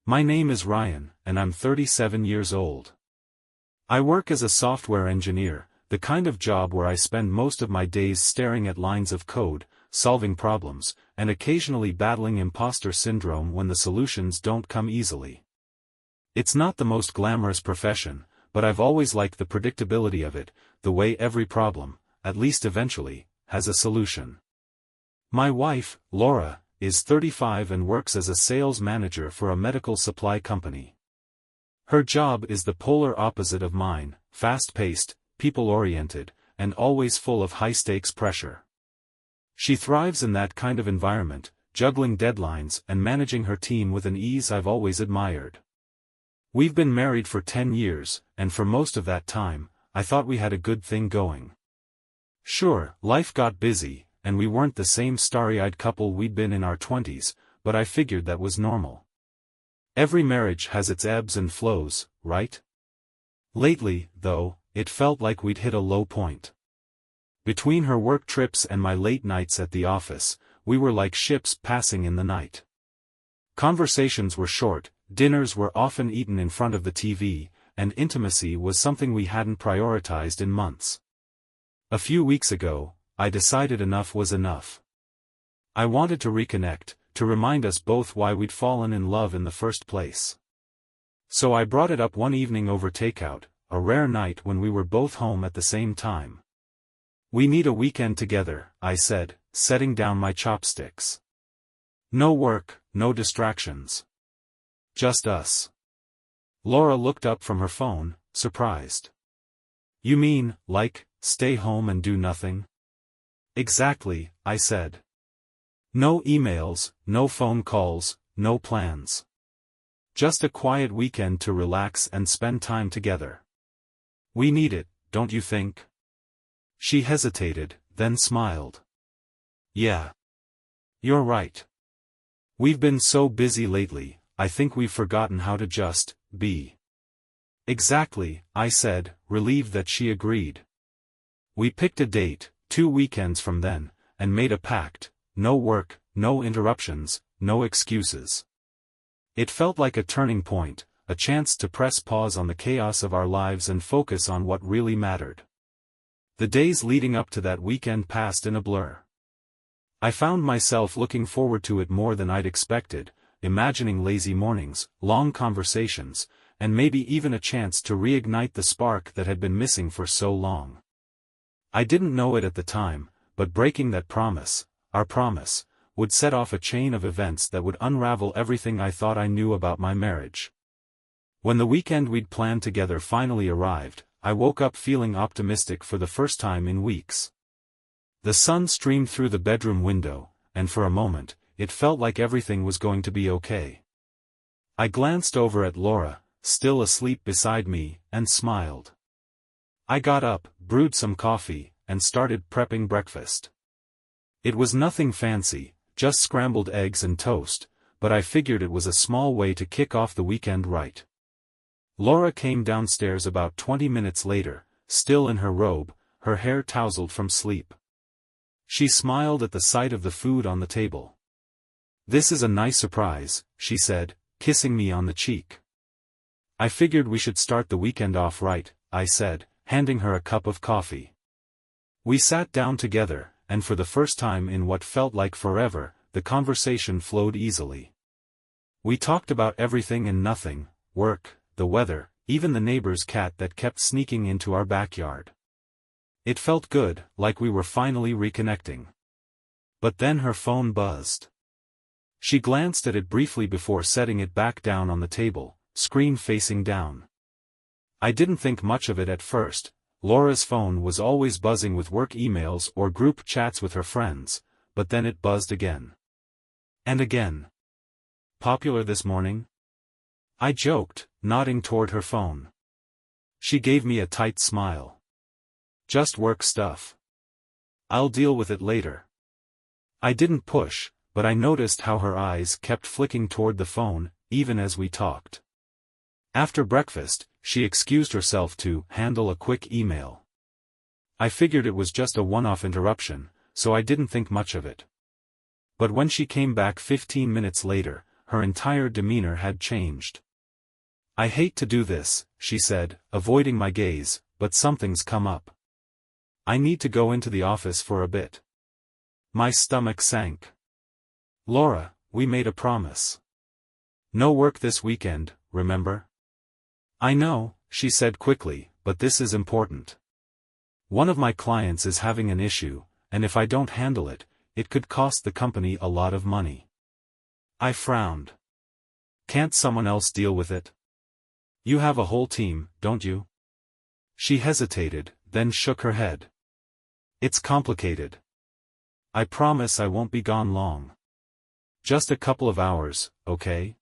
My name is Ryan, and I'm 37 years old. I work as a software engineer, the kind of job where I spend most of my days staring at lines of code, solving problems, and occasionally battling imposter syndrome when the solutions don't come easily. It's not the most glamorous profession, but I've always liked the predictability of it, the way every problem, at least eventually, has a solution. My wife, Laura, is 35 and works as a sales manager for a medical supply company. Her job is the polar opposite of mine, fast-paced, people-oriented, and always full of high-stakes pressure. She thrives in that kind of environment, juggling deadlines and managing her team with an ease I've always admired. We've been married for 10 years, and for most of that time, I thought we had a good thing going. Sure, life got busy, and we weren't the same starry-eyed couple we'd been in our 20s, but I figured that was normal. Every marriage has its ebbs and flows, right? Lately, though, it felt like we'd hit a low point. Between her work trips and my late nights at the office, we were like ships passing in the night. Conversations were short, dinners were often eaten in front of the TV, and intimacy was something we hadn't prioritized in months. A few weeks ago, I decided enough was enough. I wanted to reconnect, to remind us both why we'd fallen in love in the first place. So I brought it up one evening over takeout, a rare night when we were both home at the same time. "We need a weekend together," I said, setting down my chopsticks. "No work, no distractions. Just us." Laura looked up from her phone, surprised. "You mean, like, stay home and do nothing?" "Exactly," I said. "No emails, no phone calls, no plans. Just a quiet weekend to relax and spend time together. We need it, don't you think?" She hesitated, then smiled. "Yeah. You're right. We've been so busy lately, I think we've forgotten how to just be." "Exactly," I said, relieved that she agreed. We picked a date, 2 weekends from then, and made a pact: no work, no interruptions, no excuses. It felt like a turning point, a chance to press pause on the chaos of our lives and focus on what really mattered. The days leading up to that weekend passed in a blur. I found myself looking forward to it more than I'd expected, imagining lazy mornings, long conversations, and maybe even a chance to reignite the spark that had been missing for so long. I didn't know it at the time, but breaking that promise, our promise, would set off a chain of events that would unravel everything I thought I knew about my marriage. When the weekend we'd planned together finally arrived, I woke up feeling optimistic for the first time in weeks. The sun streamed through the bedroom window, and for a moment, it felt like everything was going to be okay. I glanced over at Laura, still asleep beside me, and smiled. I got up, brewed some coffee, and started prepping breakfast. It was nothing fancy, just scrambled eggs and toast, but I figured it was a small way to kick off the weekend right. Laura came downstairs about 20 minutes later, still in her robe, her hair tousled from sleep. She smiled at the sight of the food on the table. "This is a nice surprise," she said, kissing me on the cheek. "I figured we should start the weekend off right," I said, handing her a cup of coffee. We sat down together, and for the first time in what felt like forever, the conversation flowed easily. We talked about everything and nothing: work, the weather, even the neighbor's cat that kept sneaking into our backyard. It felt good, like we were finally reconnecting. But then her phone buzzed. She glanced at it briefly before setting it back down on the table, screen facing down. I didn't think much of it at first. Laura's phone was always buzzing with work emails or group chats with her friends, but then it buzzed again. And again. "Popular this morning?" I joked, nodding toward her phone. She gave me a tight smile. "Just work stuff. I'll deal with it later." I didn't push, but I noticed how her eyes kept flicking toward the phone, even as we talked. After breakfast, she excused herself to handle a quick email. I figured it was just a one-off interruption, so I didn't think much of it. But when she came back 15 minutes later, her entire demeanor had changed. "I hate to do this," she said, avoiding my gaze, "but something's come up. I need to go into the office for a bit." My stomach sank. "Laura, we made a promise. No work this weekend, remember?" "I know," she said quickly, "but this is important. One of my clients is having an issue, and if I don't handle it, it could cost the company a lot of money." I frowned. "Can't someone else deal with it? You have a whole team, don't you?" She hesitated, then shook her head. "It's complicated. I promise I won't be gone long. Just a couple of hours, okay?"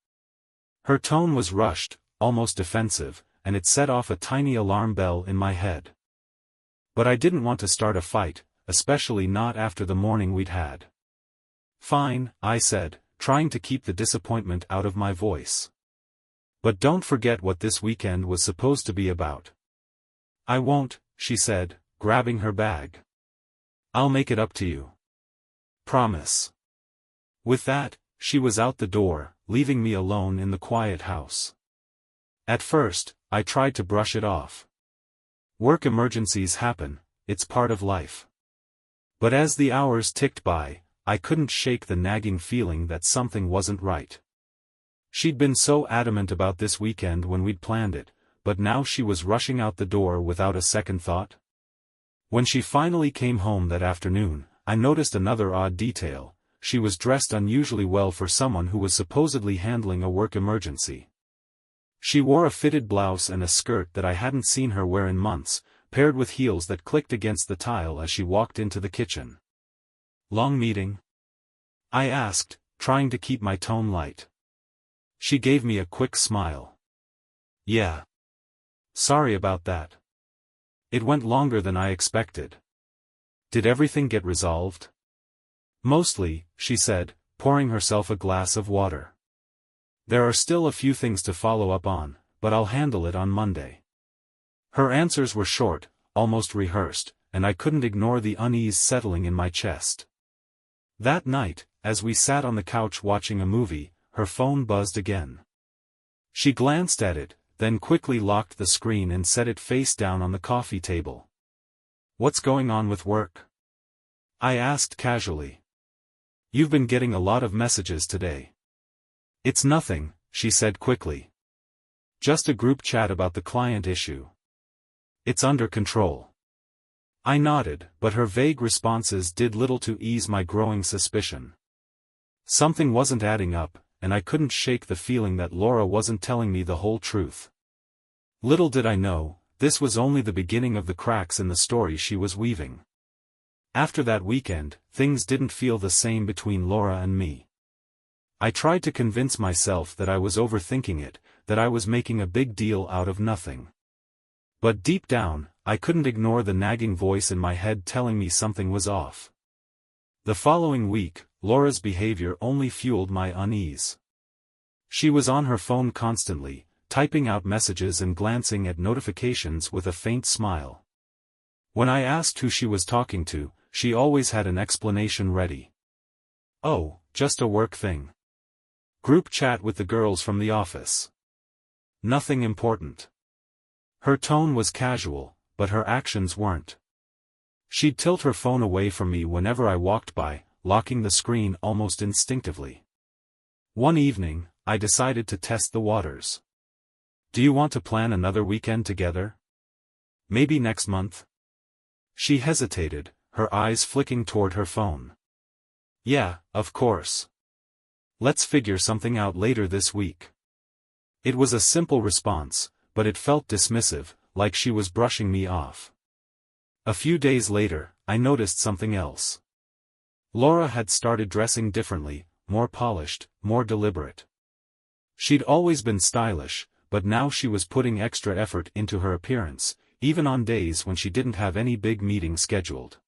Her tone was rushed, almost defensive, and it set off a tiny alarm bell in my head. But I didn't want to start a fight, especially not after the morning we'd had. "Fine," I said, trying to keep the disappointment out of my voice. "But don't forget what this weekend was supposed to be about." "I won't," she said, grabbing her bag. "I'll make it up to you. Promise." With that, she was out the door, leaving me alone in the quiet house. At first, I tried to brush it off. Work emergencies happen, it's part of life. But as the hours ticked by, I couldn't shake the nagging feeling that something wasn't right. She'd been so adamant about this weekend when we'd planned it, but now she was rushing out the door without a second thought. When she finally came home that afternoon, I noticed another odd detail. She was dressed unusually well for someone who was supposedly handling a work emergency. She wore a fitted blouse and a skirt that I hadn't seen her wear in months, paired with heels that clicked against the tile as she walked into the kitchen. "Long meeting?" I asked, trying to keep my tone light. She gave me a quick smile. "Yeah. Sorry about that. It went longer than I expected." "Did everything get resolved?" "Mostly," she said, pouring herself a glass of water. "There are still a few things to follow up on, but I'll handle it on Monday." Her answers were short, almost rehearsed, and I couldn't ignore the unease settling in my chest. That night, as we sat on the couch watching a movie, her phone buzzed again. She glanced at it, then quickly locked the screen and set it face down on the coffee table. "What's going on with work?" I asked casually. "You've been getting a lot of messages today." "It's nothing," she said quickly. "Just a group chat about the client issue. It's under control." I nodded, but her vague responses did little to ease my growing suspicion. Something wasn't adding up, and I couldn't shake the feeling that Laura wasn't telling me the whole truth. Little did I know, this was only the beginning of the cracks in the story she was weaving. After that weekend, things didn't feel the same between Laura and me. I tried to convince myself that I was overthinking it, that I was making a big deal out of nothing. But deep down, I couldn't ignore the nagging voice in my head telling me something was off. The following week, Laura's behavior only fueled my unease. She was on her phone constantly, typing out messages and glancing at notifications with a faint smile. When I asked who she was talking to, she always had an explanation ready. "Oh, just a work thing. Group chat with the girls from the office. Nothing important." Her tone was casual, but her actions weren't. She'd tilt her phone away from me whenever I walked by, locking the screen almost instinctively. One evening, I decided to test the waters. "Do you want to plan another weekend together? Maybe next month?" She hesitated, her eyes flicking toward her phone. "Yeah, of course. Let's figure something out later this week." It was a simple response, but it felt dismissive, like she was brushing me off. A few days later, I noticed something else. Laura had started dressing differently, more polished, more deliberate. She'd always been stylish, but now she was putting extra effort into her appearance, even on days when she didn't have any big meeting scheduled.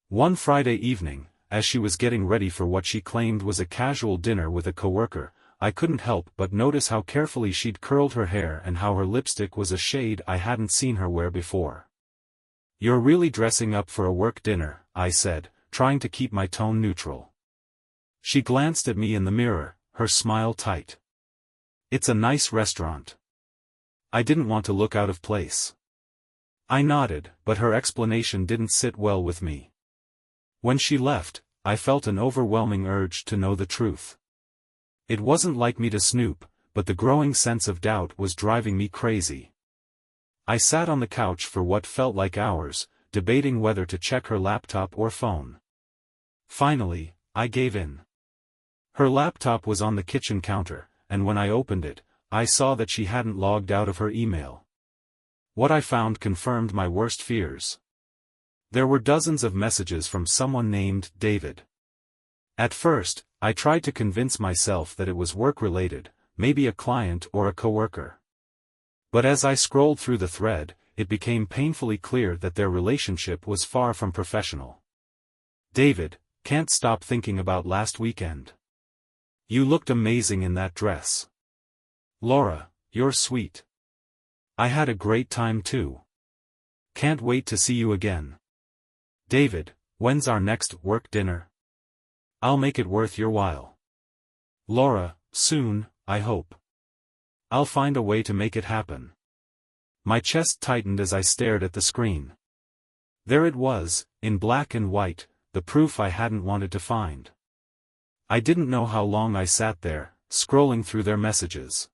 One Friday evening, as she was getting ready for what she claimed was a casual dinner with a coworker, I couldn't help but notice how carefully she'd curled her hair and how her lipstick was a shade I hadn't seen her wear before. "You're really dressing up for a work dinner," I said, trying to keep my tone neutral. She glanced at me in the mirror, her smile tight. "It's a nice restaurant." I didn't want to look out of place. I nodded, but her explanation didn't sit well with me. When she left, I felt an overwhelming urge to know the truth. It wasn't like me to snoop, but the growing sense of doubt was driving me crazy. I sat on the couch for what felt like hours, debating whether to check her laptop or phone. Finally, I gave in. Her laptop was on the kitchen counter, and when I opened it, I saw that she hadn't logged out of her email. What I found confirmed my worst fears. There were dozens of messages from someone named David. At first, I tried to convince myself that it was work-related, maybe a client or a coworker. But as I scrolled through the thread, it became painfully clear that their relationship was far from professional. "David, can't stop thinking about last weekend. You looked amazing in that dress. Laura, you're sweet. I had a great time too. Can't wait to see you again. David, when's our next work dinner? I'll make it worth your while. Laura, soon, I hope. I'll find a way to make it happen." My chest tightened as I stared at the screen. There it was, in black and white, the proof I hadn't wanted to find. I didn't know how long I sat there, scrolling through their messages.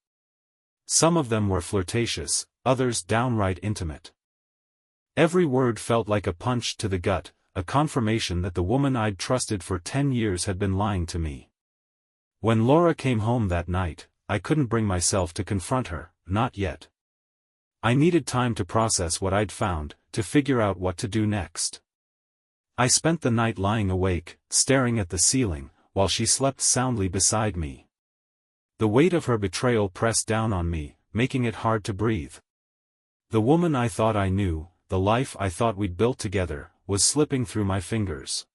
Some of them were flirtatious, others downright intimate. Every word felt like a punch to the gut, a confirmation that the woman I'd trusted for 10 years had been lying to me. When Laura came home that night, I couldn't bring myself to confront her, not yet. I needed time to process what I'd found, to figure out what to do next. I spent the night lying awake, staring at the ceiling, while she slept soundly beside me. The weight of her betrayal pressed down on me, making it hard to breathe. The woman I thought I knew, the life I thought we'd built together, was slipping through my fingers.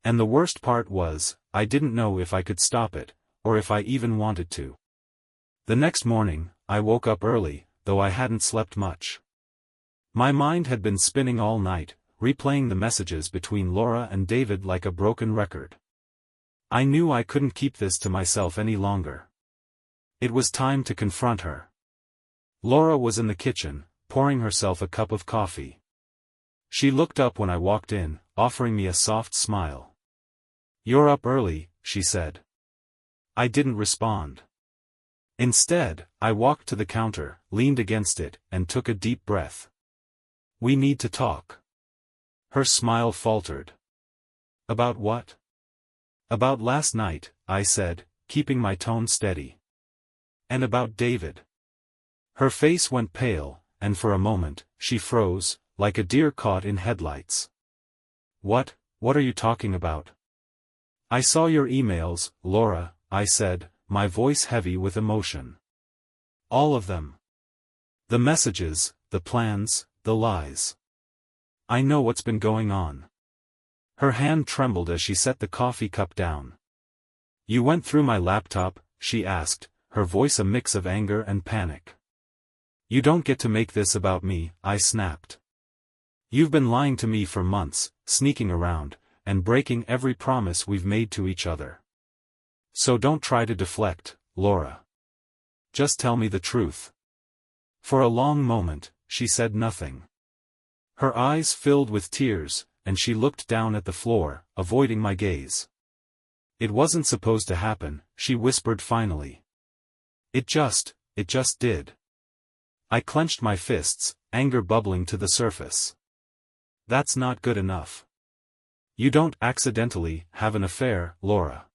And the worst part was, I didn't know if I could stop it, or if I even wanted to. The next morning, I woke up early, though I hadn't slept much. My mind had been spinning all night, replaying the messages between Laura and David like a broken record. I knew I couldn't keep this to myself any longer. It was time to confront her. Laura was in the kitchen, pouring herself a cup of coffee. She looked up when I walked in, offering me a soft smile. "You're up early," she said. I didn't respond. Instead, I walked to the counter, leaned against it, and took a deep breath. "We need to talk." Her smile faltered. "About what?" "About last night," I said, keeping my tone steady. "And about David." Her face went pale, and for a moment, she froze, like a deer caught in headlights. What are you talking about?" "I saw your emails, Laura," I said, my voice heavy with emotion. "All of them. The messages, the plans, the lies. I know what's been going on." Her hand trembled as she set the coffee cup down. "You went through my laptop?" she asked, her voice a mix of anger and panic. "You don't get to make this about me," I snapped. "You've been lying to me for months, sneaking around, and breaking every promise we've made to each other. So don't try to deflect, Laura. Just tell me the truth." For a long moment, she said nothing. Her eyes filled with tears, and she looked down at the floor, avoiding my gaze. "It wasn't supposed to happen," she whispered finally. It just did." I clenched my fists, anger bubbling to the surface. "That's not good enough. You don't accidentally have an affair, Laura.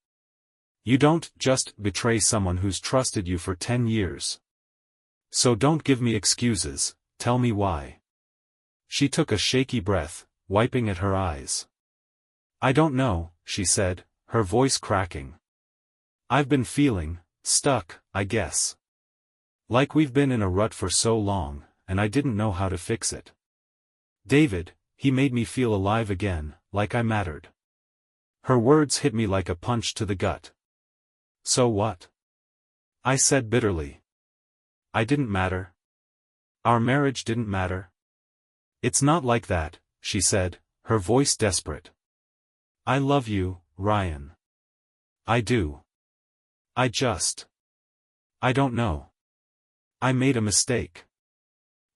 You don't just betray someone who's trusted you for 10 years. So don't give me excuses, tell me why." She took a shaky breath, wiping at her eyes. "I don't know," she said, her voice cracking. "I've been feeling stuck, I guess. Like we've been in a rut for so long, and I didn't know how to fix it. David, he made me feel alive again, like I mattered." Her words hit me like a punch to the gut. "So what?" I said bitterly. "I didn't matter. Our marriage didn't matter." "It's not like that," she said, her voice desperate. "I love you, Ryan. I do. I don't know. I made a mistake.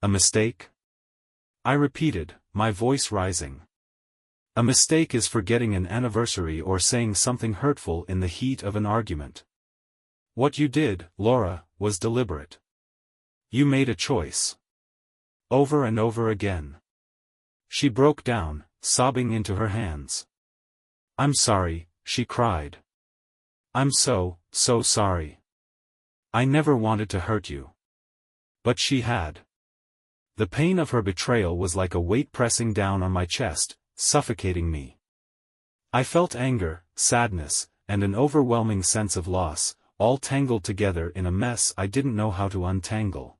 A mistake? I repeated, my voice rising. A mistake is forgetting an anniversary or saying something hurtful in the heat of an argument. What you did, Laura, was deliberate. You made a choice. Over and over again. She broke down, sobbing into her hands. I'm sorry, she cried. I'm so sorry. I never wanted to hurt you. But she had. The pain of her betrayal was like a weight pressing down on my chest, suffocating me. I felt anger, sadness, and an overwhelming sense of loss, all tangled together in a mess I didn't know how to untangle.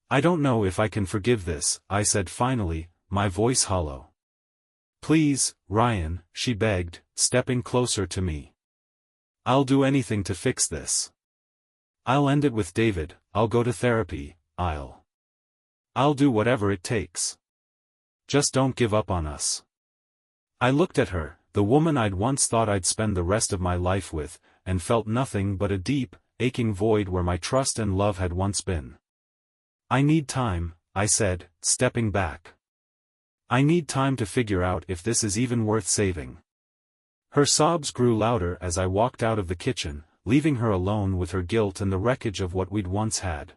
I don't know if I can forgive this, I said finally, my voice hollow. Please, Ryan, she begged, stepping closer to me. I'll do anything to fix this. I'll end it with David, I'll go to therapy, I'll do whatever it takes. Just don't give up on us. I looked at her, the woman I'd once thought I'd spend the rest of my life with, and felt nothing but a deep, aching void where my trust and love had once been. I need time, I said, stepping back. I need time to figure out if this is even worth saving. Her sobs grew louder as I walked out of the kitchen, leaving her alone with her guilt and the wreckage of what we'd once had.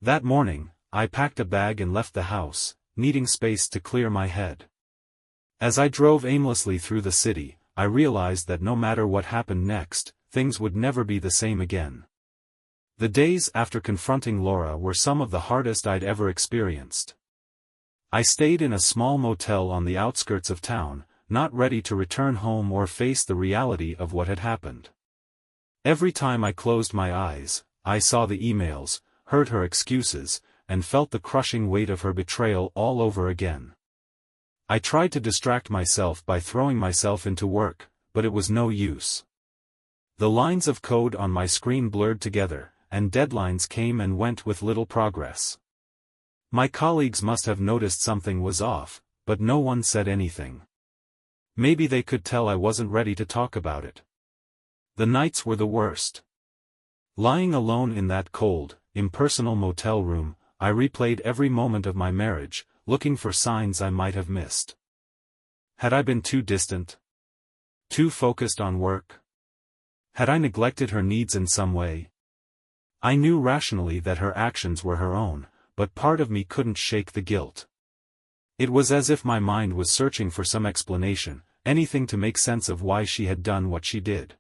That morning, I packed a bag and left the house, needing space to clear my head. As I drove aimlessly through the city, I realized that no matter what happened next, things would never be the same again. The days after confronting Laura were some of the hardest I'd ever experienced. I stayed in a small motel on the outskirts of town, not ready to return home or face the reality of what had happened. Every time I closed my eyes, I saw the emails, heard her excuses, and felt the crushing weight of her betrayal all over again. I tried to distract myself by throwing myself into work, but it was no use. The lines of code on my screen blurred together, and deadlines came and went with little progress. My colleagues must have noticed something was off, but no one said anything. Maybe they could tell I wasn't ready to talk about it. The nights were the worst. Lying alone in that cold, impersonal motel room, I replayed every moment of my marriage, looking for signs I might have missed. Had I been too distant? Too focused on work? Had I neglected her needs in some way? I knew rationally that her actions were her own, but part of me couldn't shake the guilt. It was as if my mind was searching for some explanation, anything to make sense of why she had done what she did.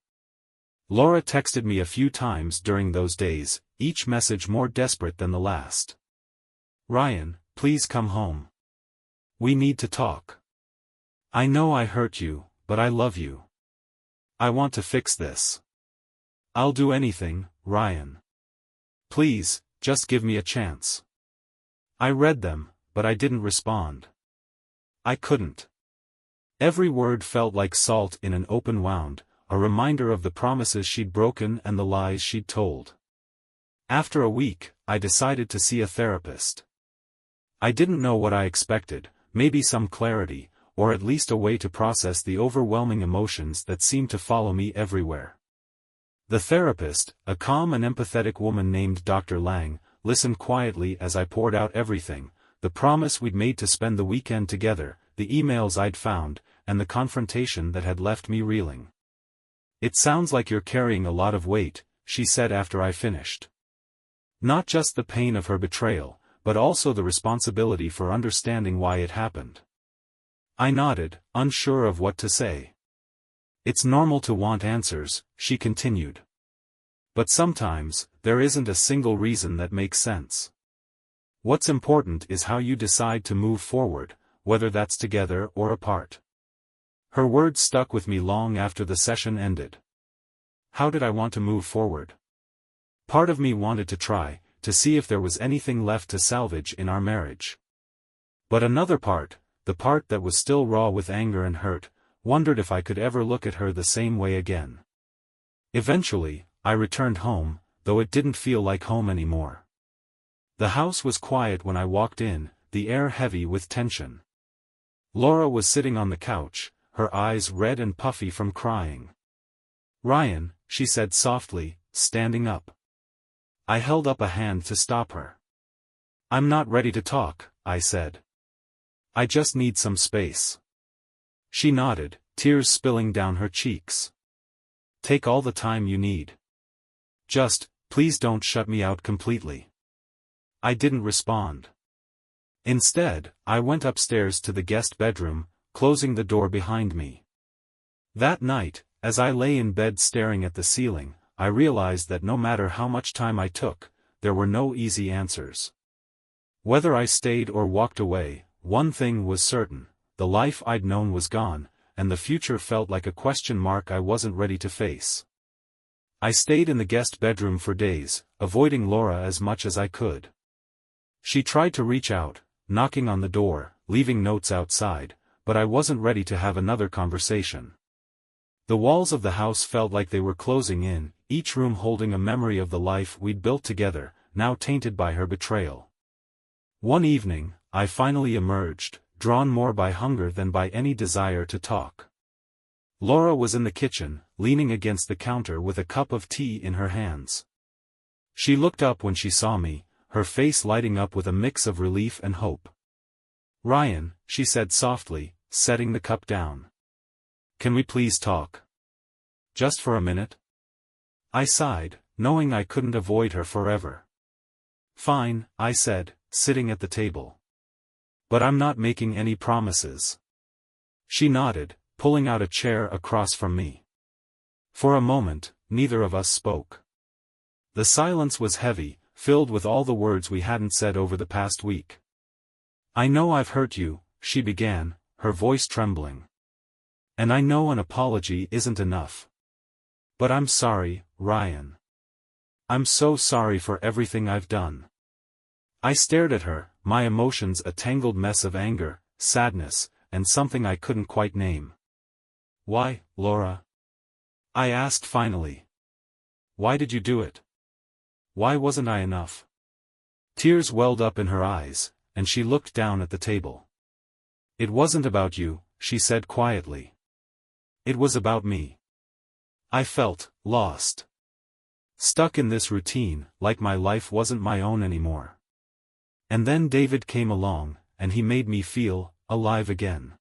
Laura texted me a few times during those days, each message more desperate than the last. Ryan, please come home. We need to talk. I know I hurt you, but I love you. I want to fix this. I'll do anything, Ryan. Please, just give me a chance. I read them, but I didn't respond. I couldn't. Every word felt like salt in an open wound, a reminder of the promises she'd broken and the lies she'd told. After a week, I decided to see a therapist. I didn't know what I expected, maybe some clarity, or at least a way to process the overwhelming emotions that seemed to follow me everywhere. The therapist, a calm and empathetic woman named Dr. Lang, listened quietly as I poured out everything, the promise we'd made to spend the weekend together, the emails I'd found, and the confrontation that had left me reeling. It sounds like you're carrying a lot of weight, she said after I finished. Not just the pain of her betrayal, but also the responsibility for understanding why it happened. I nodded, unsure of what to say. It's normal to want answers, she continued. But sometimes, there isn't a single reason that makes sense. What's important is how you decide to move forward, whether that's together or apart. Her words stuck with me long after the session ended. How did I want to move forward? Part of me wanted to try, to see if there was anything left to salvage in our marriage. But another part, the part that was still raw with anger and hurt, wondered if I could ever look at her the same way again. Eventually, I returned home, though it didn't feel like home anymore. The house was quiet when I walked in, the air heavy with tension. Laura was sitting on the couch, her eyes red and puffy from crying. Ryan, she said softly, standing up. I held up a hand to stop her. I'm not ready to talk, I said. I just need some space. She nodded, tears spilling down her cheeks. Take all the time you need. Just, please don't shut me out completely. I didn't respond. Instead, I went upstairs to the guest bedroom, closing the door behind me. That night, as I lay in bed staring at the ceiling, I realized that no matter how much time I took, there were no easy answers. Whether I stayed or walked away, one thing was certain: the life I'd known was gone, and the future felt like a question mark I wasn't ready to face. I stayed in the guest bedroom for days, avoiding Laura as much as I could. She tried to reach out, knocking on the door, leaving notes outside, but I wasn't ready to have another conversation. The walls of the house felt like they were closing in, each room holding a memory of the life we'd built together, now tainted by her betrayal. One evening, I finally emerged, drawn more by hunger than by any desire to talk. Laura was in the kitchen, leaning against the counter with a cup of tea in her hands. She looked up when she saw me, her face lighting up with a mix of relief and hope. Ryan, she said softly, setting the cup down. Can we please talk? Just for a minute? I sighed, knowing I couldn't avoid her forever. Fine, I said, sitting at the table. But I'm not making any promises. She nodded, pulling out a chair across from me. For a moment, neither of us spoke. The silence was heavy, filled with all the words we hadn't said over the past week. I know I've hurt you, she began, her voice trembling. And I know an apology isn't enough. But I'm sorry, Ryan. I'm so sorry for everything I've done. I stared at her, my emotions a tangled mess of anger, sadness, and something I couldn't quite name. Why, Laura? I asked finally. Why did you do it? Why wasn't I enough? Tears welled up in her eyes, and she looked down at the table. It wasn't about you, she said quietly. It was about me. I felt lost. Stuck in this routine, like my life wasn't my own anymore. And then David came along, and he made me feel alive again.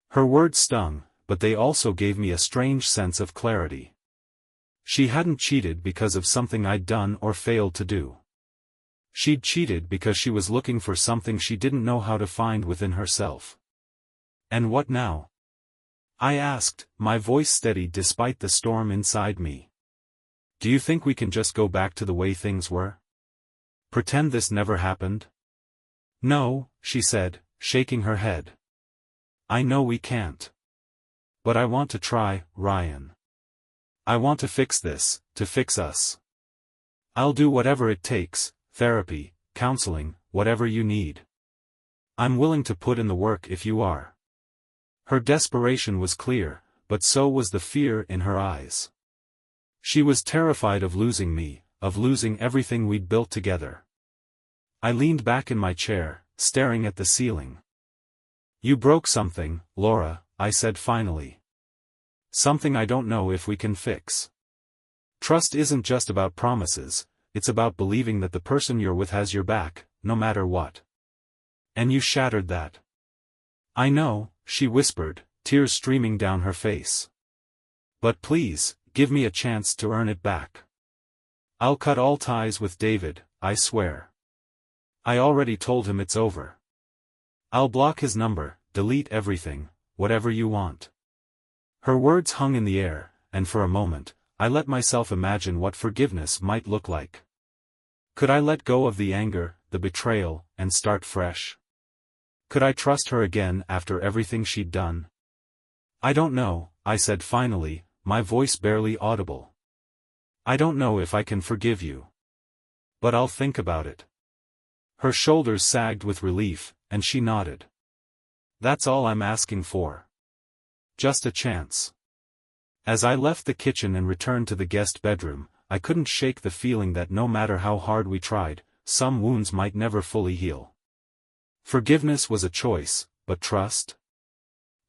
Her words stung, but they also gave me a strange sense of clarity. She hadn't cheated because of something I'd done or failed to do. She'd cheated because she was looking for something she didn't know how to find within herself. And what now? I asked, my voice steady despite the storm inside me. Do you think we can just go back to the way things were? Pretend this never happened? No, she said, shaking her head. I know we can't. But I want to try, Ryan. I want to fix this, to fix us. I'll do whatever it takes, therapy, counseling, whatever you need. I'm willing to put in the work if you are. Her desperation was clear, but so was the fear in her eyes. She was terrified of losing me, of losing everything we'd built together. I leaned back in my chair, staring at the ceiling. You broke something, Laura, I said finally. Something I don't know if we can fix. Trust isn't just about promises, it's about believing that the person you're with has your back, no matter what. And you shattered that. I know, she whispered, tears streaming down her face. But please, give me a chance to earn it back. I'll cut all ties with David, I swear. I already told him it's over. I'll block his number, delete everything, whatever you want. Her words hung in the air, and for a moment, I let myself imagine what forgiveness might look like. Could I let go of the anger, the betrayal, and start fresh? Could I trust her again after everything she'd done? I don't know, I said finally, my voice barely audible. I don't know if I can forgive you. But I'll think about it. Her shoulders sagged with relief, and she nodded. That's all I'm asking for. Just a chance. As I left the kitchen and returned to the guest bedroom, I couldn't shake the feeling that no matter how hard we tried, some wounds might never fully heal. Forgiveness was a choice, but trust?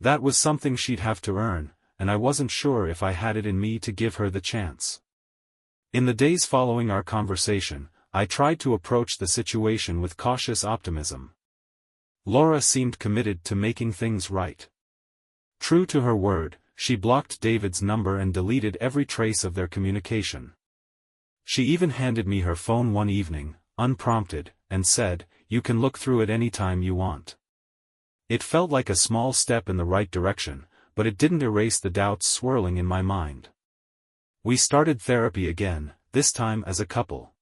That was something she'd have to earn, and I wasn't sure if I had it in me to give her the chance. In the days following our conversation, I tried to approach the situation with cautious optimism. Laura seemed committed to making things right. True to her word, she blocked David's number and deleted every trace of their communication. She even handed me her phone one evening, unprompted, and said, "You can look through it any time you want." It felt like a small step in the right direction, but it didn't erase the doubts swirling in my mind. We started therapy again, this time as a couple.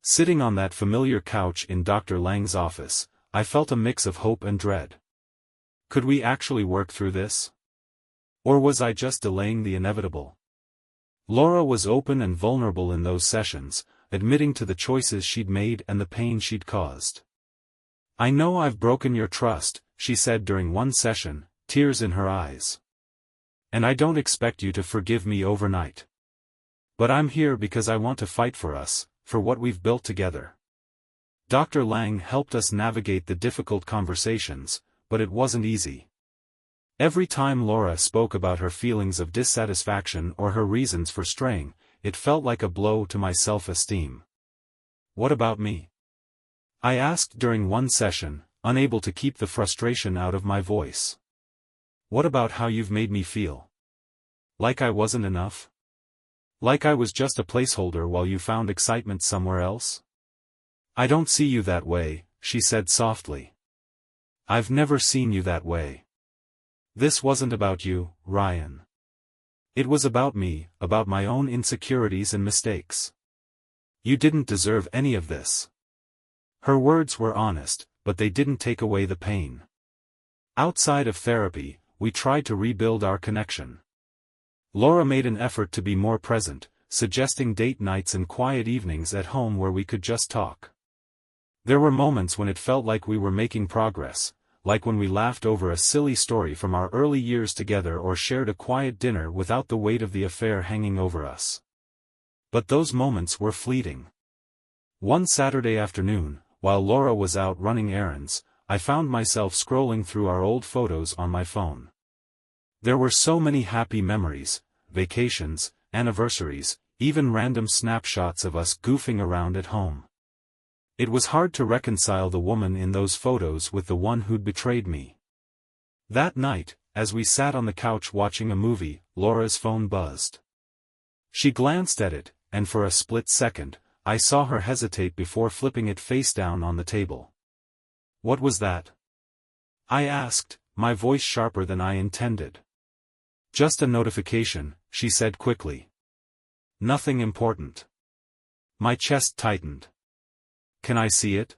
Sitting on that familiar couch in Dr. Lang's office, I felt a mix of hope and dread. Could we actually work through this? Or was I just delaying the inevitable? Laura was open and vulnerable in those sessions, admitting to the choices she'd made and the pain she'd caused. "I know I've broken your trust," she said during one session, tears in her eyes. "And I don't expect you to forgive me overnight. But I'm here because I want to fight for us, for what we've built together." Dr. Lang helped us navigate the difficult conversations, but it wasn't easy. Every time Laura spoke about her feelings of dissatisfaction or her reasons for straying, it felt like a blow to my self-esteem. "What about me?" I asked during one session, unable to keep the frustration out of my voice. "What about how you've made me feel? Like I wasn't enough? Like I was just a placeholder while you found excitement somewhere else?" "I don't see you that way," she said softly. "I've never seen you that way. This wasn't about you, Ryan. It was about me, about my own insecurities and mistakes. You didn't deserve any of this." Her words were honest, but they didn't take away the pain. Outside of therapy, we tried to rebuild our connection. Laura made an effort to be more present, suggesting date nights and quiet evenings at home where we could just talk. There were moments when it felt like we were making progress, like when we laughed over a silly story from our early years together or shared a quiet dinner without the weight of the affair hanging over us. But those moments were fleeting. One Saturday afternoon, while Laura was out running errands, I found myself scrolling through our old photos on my phone. There were so many happy memories, vacations, anniversaries, even random snapshots of us goofing around at home. It was hard to reconcile the woman in those photos with the one who'd betrayed me. That night, as we sat on the couch watching a movie, Laura's phone buzzed. She glanced at it, and for a split second, I saw her hesitate before flipping it face down on the table. "What was that?" I asked, my voice sharper than I intended. "Just a notification," she said quickly. "Nothing important." My chest tightened. "Can I see it?"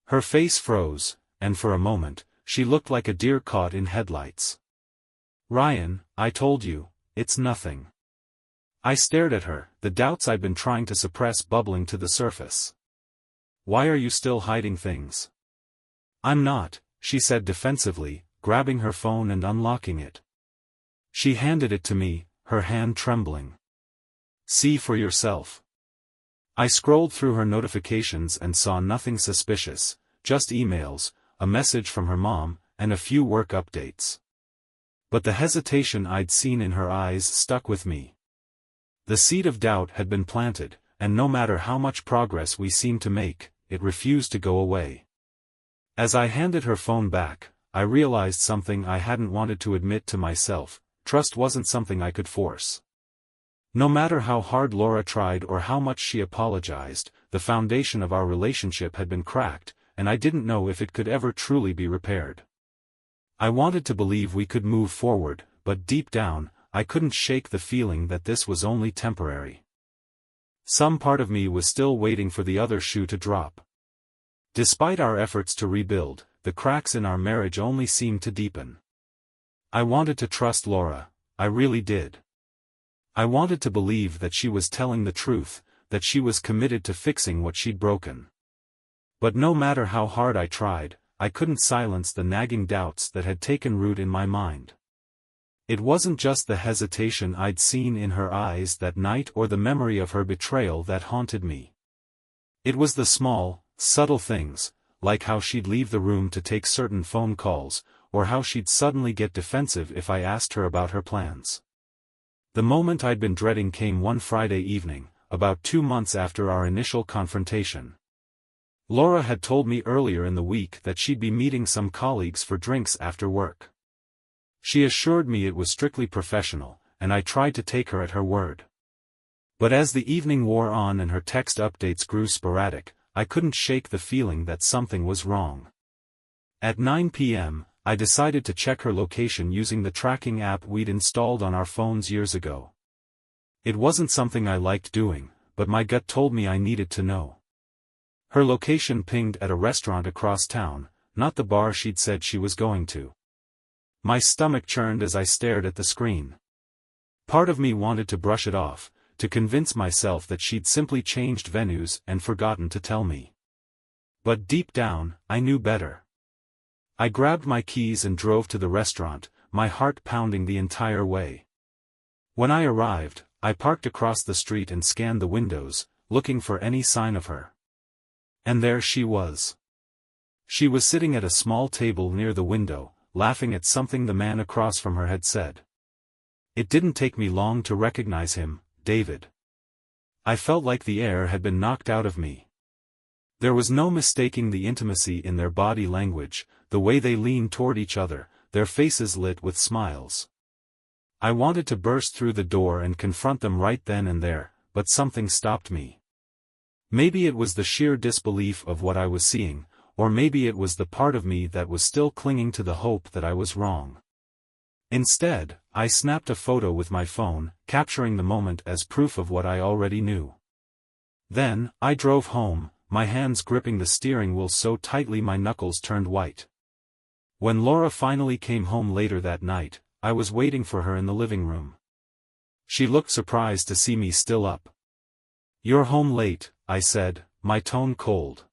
Her face froze, and for a moment, she looked like a deer caught in headlights. "Ryan, I told you, it's nothing." I stared at her, the doubts I'd been trying to suppress bubbling to the surface. "Why are you still hiding things?" "I'm not," she said defensively, grabbing her phone and unlocking it. She handed it to me, her hand trembling. "See for yourself." I scrolled through her notifications and saw nothing suspicious, just emails, a message from her mom, and a few work updates. But the hesitation I'd seen in her eyes stuck with me. The seed of doubt had been planted, and no matter how much progress we seemed to make, it refused to go away. As I handed her phone back, I realized something I hadn't wanted to admit to myself: trust wasn't something I could force. No matter how hard Laura tried or how much she apologized, the foundation of our relationship had been cracked, and I didn't know if it could ever truly be repaired. I wanted to believe we could move forward, but deep down, I couldn't shake the feeling that this was only temporary. Some part of me was still waiting for the other shoe to drop. Despite our efforts to rebuild, the cracks in our marriage only seemed to deepen. I wanted to trust Laura, I really did. I wanted to believe that she was telling the truth, that she was committed to fixing what she'd broken. But no matter how hard I tried, I couldn't silence the nagging doubts that had taken root in my mind. It wasn't just the hesitation I'd seen in her eyes that night or the memory of her betrayal that haunted me. It was the small, subtle things, like how she'd leave the room to take certain phone calls, or how she'd suddenly get defensive if I asked her about her plans. The moment I'd been dreading came one Friday evening, about 2 months after our initial confrontation. Laura had told me earlier in the week that she'd be meeting some colleagues for drinks after work. She assured me it was strictly professional, and I tried to take her at her word. But as the evening wore on and her text updates grew sporadic, I couldn't shake the feeling that something was wrong. At 9 p.m., I decided to check her location using the tracking app we'd installed on our phones years ago. It wasn't something I liked doing, but my gut told me I needed to know. Her location pinged at a restaurant across town, not the bar she'd said she was going to. My stomach churned as I stared at the screen. Part of me wanted to brush it off, to convince myself that she'd simply changed venues and forgotten to tell me. But deep down, I knew better. I grabbed my keys and drove to the restaurant, my heart pounding the entire way. When I arrived, I parked across the street and scanned the windows, looking for any sign of her. And there she was. She was sitting at a small table near the window, laughing at something the man across from her had said. It didn't take me long to recognize him, David. I felt like the air had been knocked out of me. There was no mistaking the intimacy in their body language, the way they leaned toward each other, their faces lit with smiles. I wanted to burst through the door and confront them right then and there, but something stopped me. Maybe it was the sheer disbelief of what I was seeing, or maybe it was the part of me that was still clinging to the hope that I was wrong. Instead, I snapped a photo with my phone, capturing the moment as proof of what I already knew. Then, I drove home, my hands gripping the steering wheel so tightly my knuckles turned white. When Laura finally came home later that night, I was waiting for her in the living room. She looked surprised to see me still up. "You're home late," I said, my tone cold.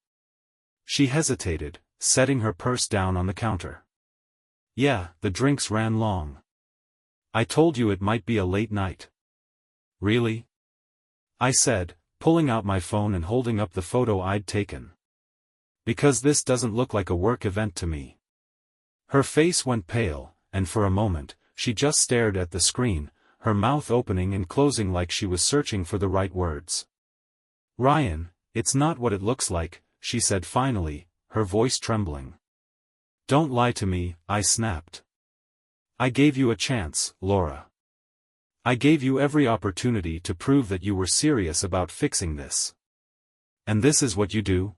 She hesitated, setting her purse down on the counter. "Yeah, the drinks ran long. I told you it might be a late night." "Really?" I said, pulling out my phone and holding up the photo I'd taken. "Because this doesn't look like a work event to me." Her face went pale, and for a moment, she just stared at the screen, her mouth opening and closing like she was searching for the right words. "Ryan, it's not what it looks like," she said finally, her voice trembling. "Don't lie to me," I snapped. "I gave you a chance, Laura. I gave you every opportunity to prove that you were serious about fixing this. And this is what you do?"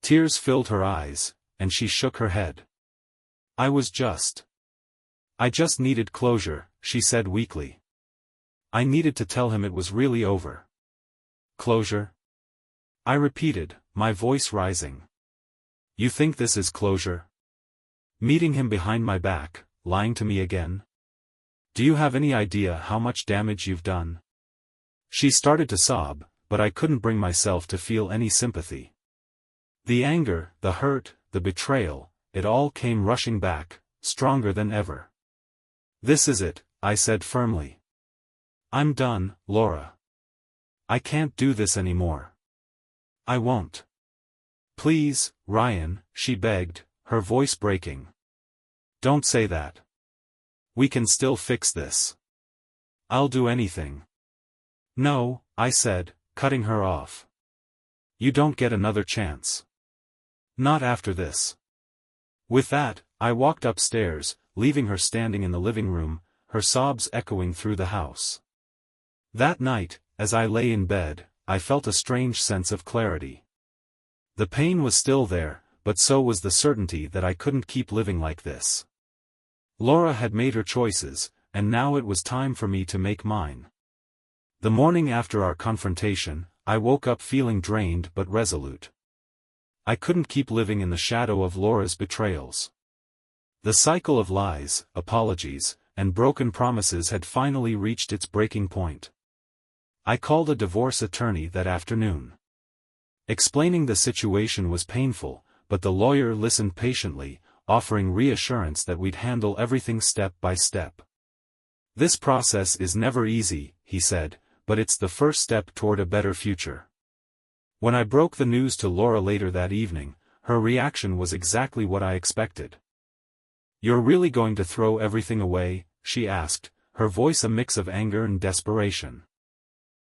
Tears filled her eyes, and she shook her head. I just needed closure," she said weakly. "I needed to tell him it was really over." "Closure?" I repeated, my voice rising. "You think this is closure? Meeting him behind my back, lying to me again? Do you have any idea how much damage you've done?" She started to sob, but I couldn't bring myself to feel any sympathy. The anger, the hurt, the betrayal, it all came rushing back, stronger than ever. "This is it," I said firmly. "I'm done, Laura. I can't do this anymore. I won't." "Please, Ryan," she begged, her voice breaking. "Don't say that. We can still fix this. I'll do anything." "No," I said, cutting her off. "You don't get another chance. Not after this." With that, I walked upstairs, leaving her standing in the living room, her sobs echoing through the house. That night, as I lay in bed, I felt a strange sense of clarity. The pain was still there, but so was the certainty that I couldn't keep living like this. Laura had made her choices, and now it was time for me to make mine. The morning after our confrontation, I woke up feeling drained but resolute. I couldn't keep living in the shadow of Laura's betrayals. The cycle of lies, apologies, and broken promises had finally reached its breaking point. I called a divorce attorney that afternoon. Explaining the situation was painful, but the lawyer listened patiently, offering reassurance that we'd handle everything step by step. "This process is never easy," he said, "but it's the first step toward a better future." When I broke the news to Laura later that evening, her reaction was exactly what I expected. "You're really going to throw everything away?" she asked, her voice a mix of anger and desperation.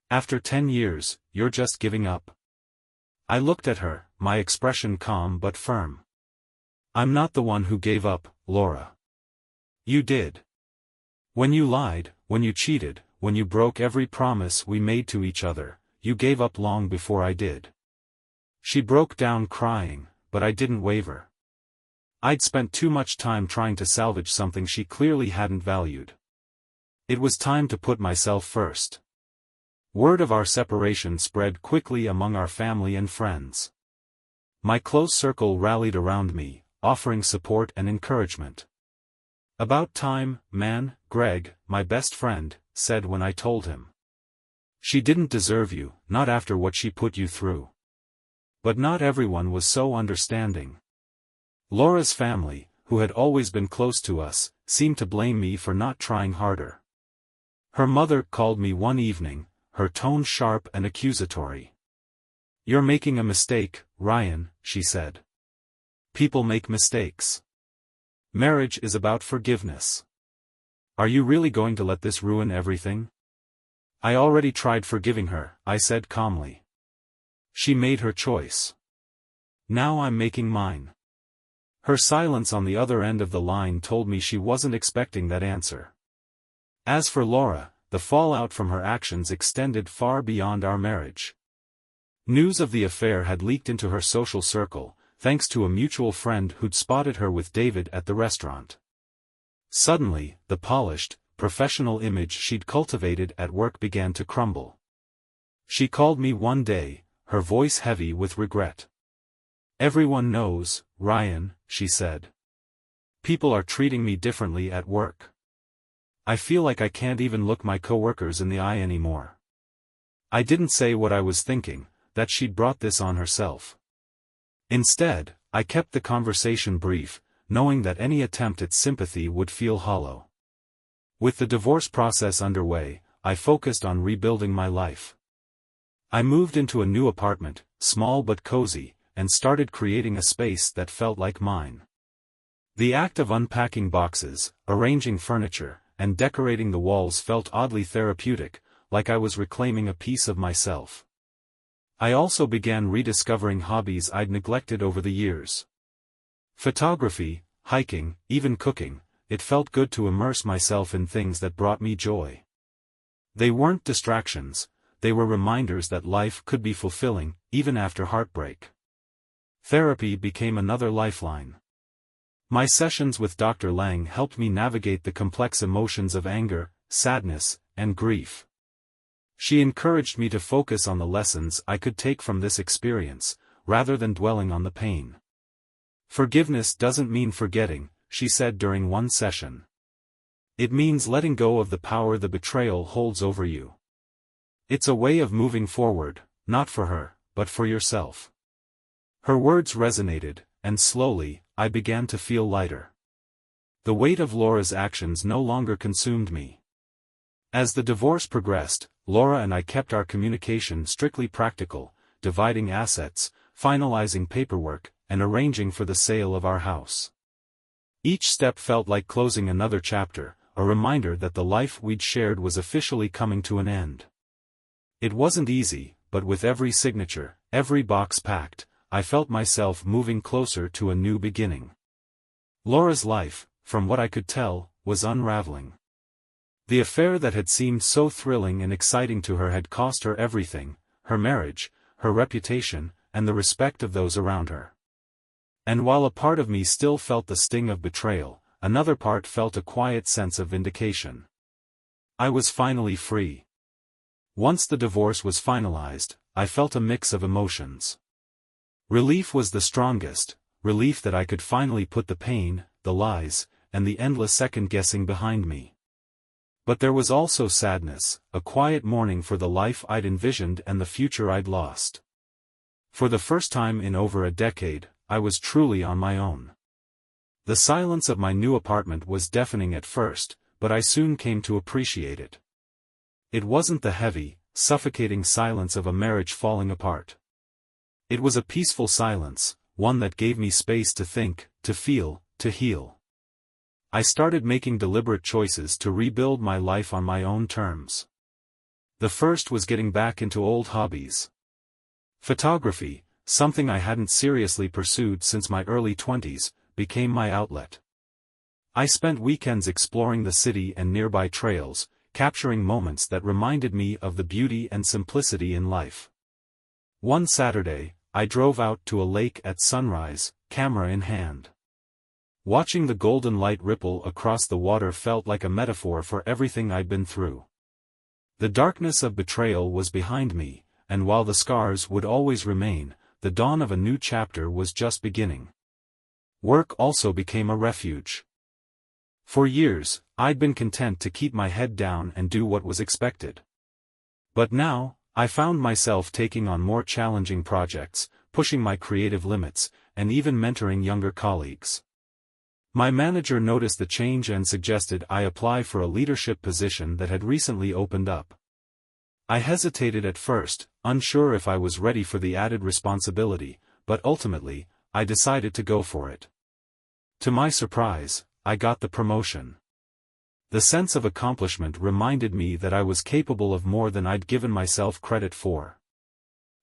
"After 10 years, you're just giving up?" I looked at her, my expression calm but firm. "I'm not the one who gave up, Laura. You did. When you lied, when you cheated, when you broke every promise we made to each other, you gave up long before I did." She broke down crying, but I didn't waver. I'd spent too much time trying to salvage something she clearly hadn't valued. It was time to put myself first. Word of our separation spread quickly among our family and friends. My close circle rallied around me, offering support and encouragement. "About time, man," Greg, my best friend, said when I told him. "She didn't deserve you, not after what she put you through." But not everyone was so understanding. Laura's family, who had always been close to us, seemed to blame me for not trying harder. Her mother called me one evening, her tone sharp and accusatory. "You're making a mistake, Ryan," she said. "People make mistakes. Marriage is about forgiveness. Are you really going to let this ruin everything?" "I already tried forgiving her," I said calmly. "She made her choice. Now I'm making mine." Her silence on the other end of the line told me she wasn't expecting that answer. As for Laura, the fallout from her actions extended far beyond our marriage. News of the affair had leaked into her social circle, thanks to a mutual friend who'd spotted her with David at the restaurant. Suddenly, the polished, professional image she'd cultivated at work began to crumble. She called me one day, her voice heavy with regret. "Everyone knows, Ryan," she said. "People are treating me differently at work. I feel like I can't even look my coworkers in the eye anymore." I didn't say what I was thinking, that she'd brought this on herself. Instead, I kept the conversation brief, knowing that any attempt at sympathy would feel hollow. With the divorce process underway, I focused on rebuilding my life. I moved into a new apartment, small but cozy, and started creating a space that felt like mine. The act of unpacking boxes, arranging furniture, and decorating the walls felt oddly therapeutic, like I was reclaiming a piece of myself. I also began rediscovering hobbies I'd neglected over the years. Photography, hiking, even cooking, it felt good to immerse myself in things that brought me joy. They weren't distractions, they were reminders that life could be fulfilling, even after heartbreak. Therapy became another lifeline. My sessions with Dr. Lang helped me navigate the complex emotions of anger, sadness, and grief. She encouraged me to focus on the lessons I could take from this experience, rather than dwelling on the pain. "Forgiveness doesn't mean forgetting," she said during one session. "It means letting go of the power the betrayal holds over you. It's a way of moving forward, not for her, but for yourself." Her words resonated, and slowly, I began to feel lighter. The weight of Laura's actions no longer consumed me. As the divorce progressed, Laura and I kept our communication strictly practical, dividing assets, finalizing paperwork, and arranging for the sale of our house. Each step felt like closing another chapter, a reminder that the life we'd shared was officially coming to an end. It wasn't easy, but with every signature, every box packed, I felt myself moving closer to a new beginning. Laura's life, from what I could tell, was unraveling. The affair that had seemed so thrilling and exciting to her had cost her everything: her marriage, her reputation, and the respect of those around her. And while a part of me still felt the sting of betrayal, another part felt a quiet sense of vindication. I was finally free. Once the divorce was finalized, I felt a mix of emotions. Relief was the strongest, relief that I could finally put the pain, the lies, and the endless second-guessing behind me. But there was also sadness, a quiet mourning for the life I'd envisioned and the future I'd lost. For the first time in over a decade, I was truly on my own. The silence of my new apartment was deafening at first, but I soon came to appreciate it. It wasn't the heavy, suffocating silence of a marriage falling apart. It was a peaceful silence, one that gave me space to think, to feel, to heal. I started making deliberate choices to rebuild my life on my own terms. The first was getting back into old hobbies. Photography, something I hadn't seriously pursued since my early 20s, became my outlet. I spent weekends exploring the city and nearby trails, capturing moments that reminded me of the beauty and simplicity in life. One Saturday, I drove out to a lake at sunrise, camera in hand. Watching the golden light ripple across the water felt like a metaphor for everything I'd been through. The darkness of betrayal was behind me, and while the scars would always remain, the dawn of a new chapter was just beginning. Work also became a refuge. For years, I'd been content to keep my head down and do what was expected. But now, I found myself taking on more challenging projects, pushing my creative limits, and even mentoring younger colleagues. My manager noticed the change and suggested I apply for a leadership position that had recently opened up. I hesitated at first, unsure if I was ready for the added responsibility, but ultimately, I decided to go for it. To my surprise, I got the promotion. The sense of accomplishment reminded me that I was capable of more than I'd given myself credit for.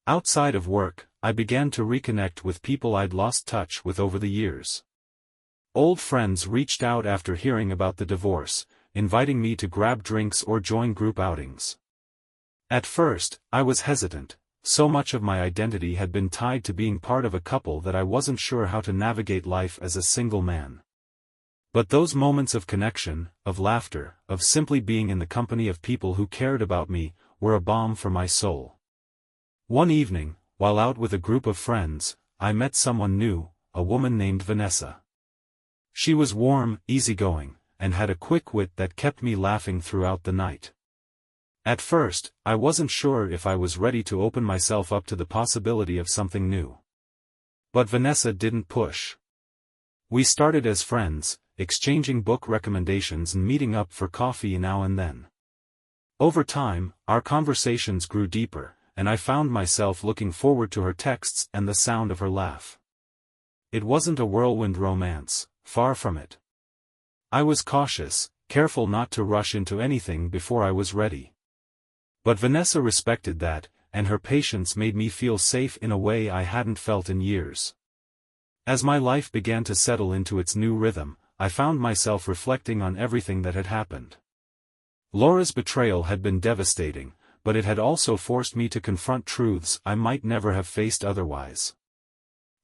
Outside of work, I began to reconnect with people I'd lost touch with over the years. Old friends reached out after hearing about the divorce, inviting me to grab drinks or join group outings. At first, I was hesitant. So much of my identity had been tied to being part of a couple that I wasn't sure how to navigate life as a single man. But those moments of connection, of laughter, of simply being in the company of people who cared about me, were a balm for my soul. One evening, while out with a group of friends, I met someone new, a woman named Vanessa. She was warm, easygoing, and had a quick wit that kept me laughing throughout the night. At first, I wasn't sure if I was ready to open myself up to the possibility of something new. But Vanessa didn't push. We started as friends, exchanging book recommendations and meeting up for coffee now and then. Over time, our conversations grew deeper, and I found myself looking forward to her texts and the sound of her laugh. It wasn't a whirlwind romance, far from it. I was cautious, careful not to rush into anything before I was ready. But Vanessa respected that, and her patience made me feel safe in a way I hadn't felt in years. As my life began to settle into its new rhythm, I found myself reflecting on everything that had happened. Laura's betrayal had been devastating, but it had also forced me to confront truths I might never have faced otherwise.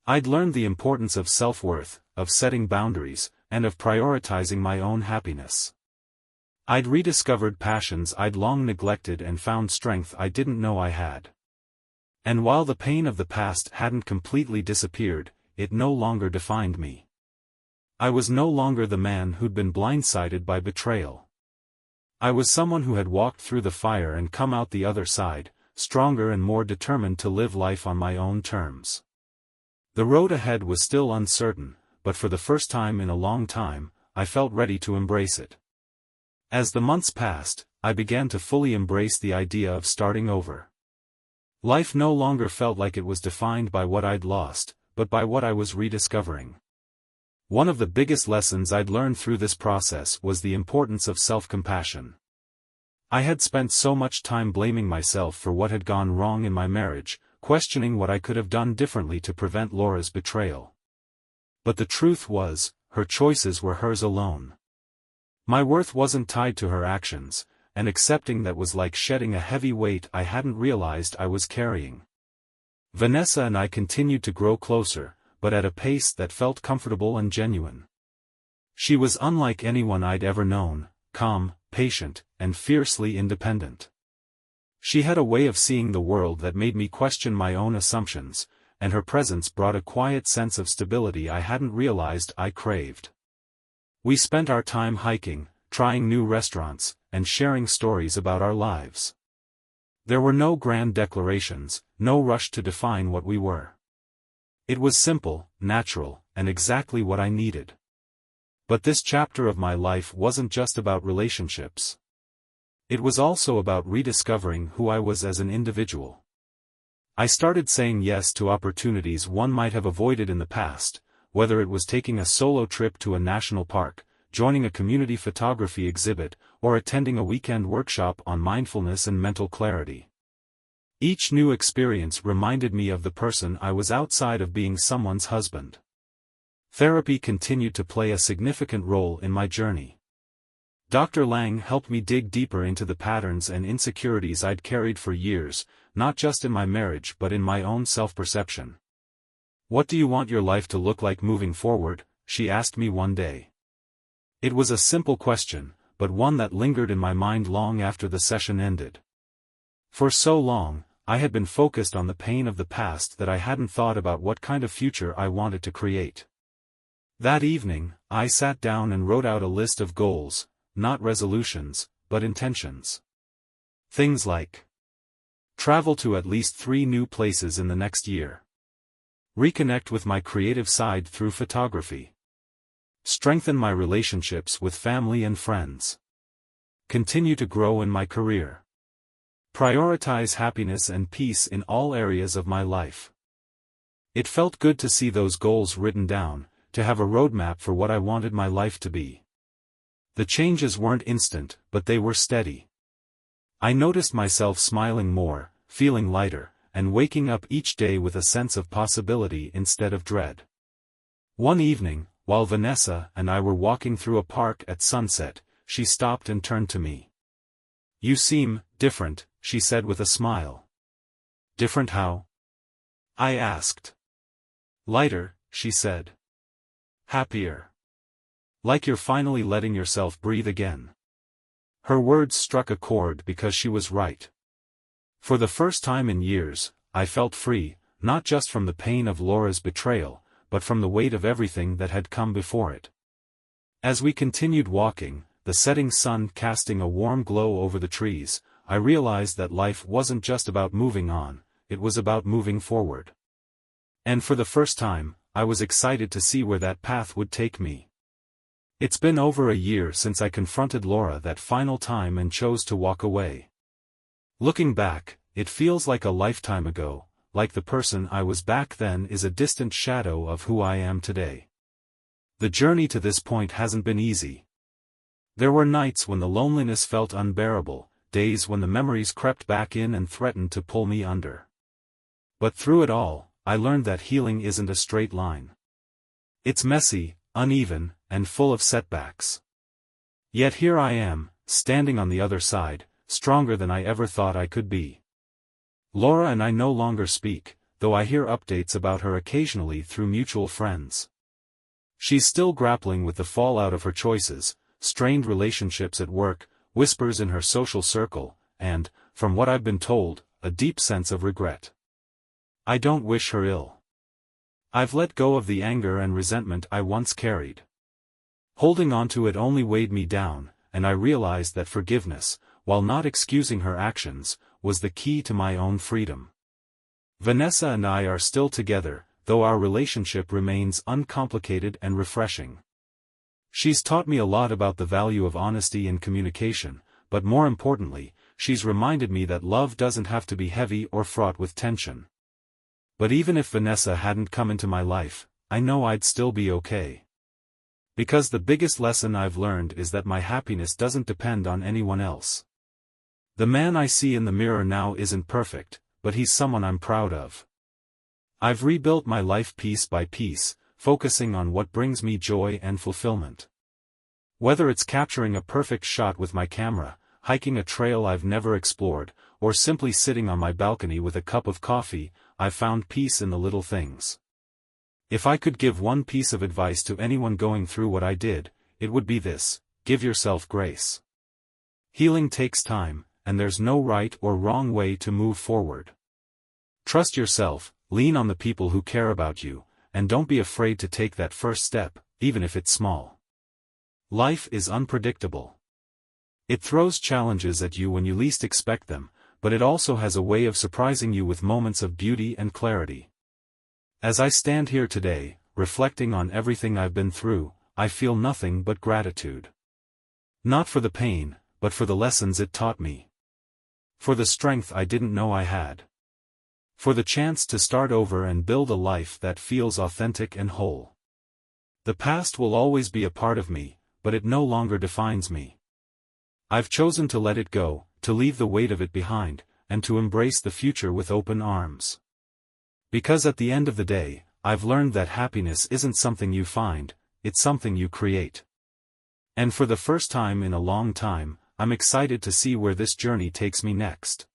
I'd learned the importance of self-worth, of setting boundaries, and of prioritizing my own happiness. I'd rediscovered passions I'd long neglected and found strength I didn't know I had. And while the pain of the past hadn't completely disappeared, it no longer defined me. I was no longer the man who'd been blindsided by betrayal. I was someone who had walked through the fire and come out the other side, stronger and more determined to live life on my own terms. The road ahead was still uncertain, but for the first time in a long time, I felt ready to embrace it. As the months passed, I began to fully embrace the idea of starting over. Life no longer felt like it was defined by what I'd lost, but by what I was rediscovering. One of the biggest lessons I'd learned through this process was the importance of self-compassion. I had spent so much time blaming myself for what had gone wrong in my marriage, questioning what I could have done differently to prevent Laura's betrayal. But the truth was, her choices were hers alone. My worth wasn't tied to her actions, and accepting that was like shedding a heavy weight I hadn't realized I was carrying. Vanessa and I continued to grow closer, but at a pace that felt comfortable and genuine. She was unlike anyone I'd ever known, calm, patient, and fiercely independent. She had a way of seeing the world that made me question my own assumptions, and her presence brought a quiet sense of stability I hadn't realized I craved. We spent our time hiking, trying new restaurants, and sharing stories about our lives. There were no grand declarations, no rush to define what we were. It was simple, natural, and exactly what I needed. But this chapter of my life wasn't just about relationships. It was also about rediscovering who I was as an individual. I started saying yes to opportunities one might have avoided in the past, whether it was taking a solo trip to a national park, joining a community photography exhibit, or attending a weekend workshop on mindfulness and mental clarity. Each new experience reminded me of the person I was outside of being someone's husband. Therapy continued to play a significant role in my journey. Dr. Lang helped me dig deeper into the patterns and insecurities I'd carried for years, not just in my marriage but in my own self-perception. "What do you want your life to look like moving forward?" she asked me one day. It was a simple question, but one that lingered in my mind long after the session ended. For so long, I had been focused on the pain of the past that I hadn't thought about what kind of future I wanted to create. That evening, I sat down and wrote out a list of goals, not resolutions, but intentions. Things like travel to at least 3 new places in the next year. Reconnect with my creative side through photography. Strengthen my relationships with family and friends. Continue to grow in my career. Prioritize happiness and peace in all areas of my life. It felt good to see those goals written down, to have a roadmap for what I wanted my life to be. The changes weren't instant, but they were steady. I noticed myself smiling more, feeling lighter, and waking up each day with a sense of possibility instead of dread. One evening, while Vanessa and I were walking through a park at sunset, she stopped and turned to me. "You seem different," she said with a smile. "Different how?" I asked. "Lighter," she said. "Happier. Like you're finally letting yourself breathe again." Her words struck a chord because she was right. For the first time in years, I felt free, not just from the pain of Laura's betrayal, but from the weight of everything that had come before it. As we continued walking, the setting sun casting a warm glow over the trees, I realized that life wasn't just about moving on, it was about moving forward. And for the first time, I was excited to see where that path would take me. It's been over a year since I confronted Laura that final time and chose to walk away. Looking back, it feels like a lifetime ago, like the person I was back then is a distant shadow of who I am today. The journey to this point hasn't been easy. There were nights when the loneliness felt unbearable, days when the memories crept back in and threatened to pull me under. But through it all, I learned that healing isn't a straight line. It's messy, uneven, and full of setbacks. Yet here I am, standing on the other side, stronger than I ever thought I could be. Laura and I no longer speak, though I hear updates about her occasionally through mutual friends. She's still grappling with the fallout of her choices, strained relationships at work, whispers in her social circle, and, from what I've been told, a deep sense of regret. I don't wish her ill. I've let go of the anger and resentment I once carried. Holding on to it only weighed me down, and I realized that forgiveness, while not excusing her actions, was the key to my own freedom. Vanessa and I are still together, though our relationship remains uncomplicated and refreshing. She's taught me a lot about the value of honesty and communication, but more importantly, she's reminded me that love doesn't have to be heavy or fraught with tension. But even if Vanessa hadn't come into my life, I know I'd still be okay. Because the biggest lesson I've learned is that my happiness doesn't depend on anyone else. The man I see in the mirror now isn't perfect, but he's someone I'm proud of. I've rebuilt my life piece by piece, focusing on what brings me joy and fulfillment. Whether it's capturing a perfect shot with my camera, hiking a trail I've never explored, or simply sitting on my balcony with a cup of coffee, I've found peace in the little things. If I could give one piece of advice to anyone going through what I did, it would be this: give yourself grace. Healing takes time, and there's no right or wrong way to move forward. Trust yourself, lean on the people who care about you, and don't be afraid to take that first step, even if it's small. Life is unpredictable. It throws challenges at you when you least expect them, but it also has a way of surprising you with moments of beauty and clarity. As I stand here today, reflecting on everything I've been through, I feel nothing but gratitude. Not for the pain, but for the lessons it taught me. For the strength I didn't know I had. For the chance to start over and build a life that feels authentic and whole. The past will always be a part of me, but it no longer defines me. I've chosen to let it go, to leave the weight of it behind, and to embrace the future with open arms. Because at the end of the day, I've learned that happiness isn't something you find, it's something you create. And for the first time in a long time, I'm excited to see where this journey takes me next.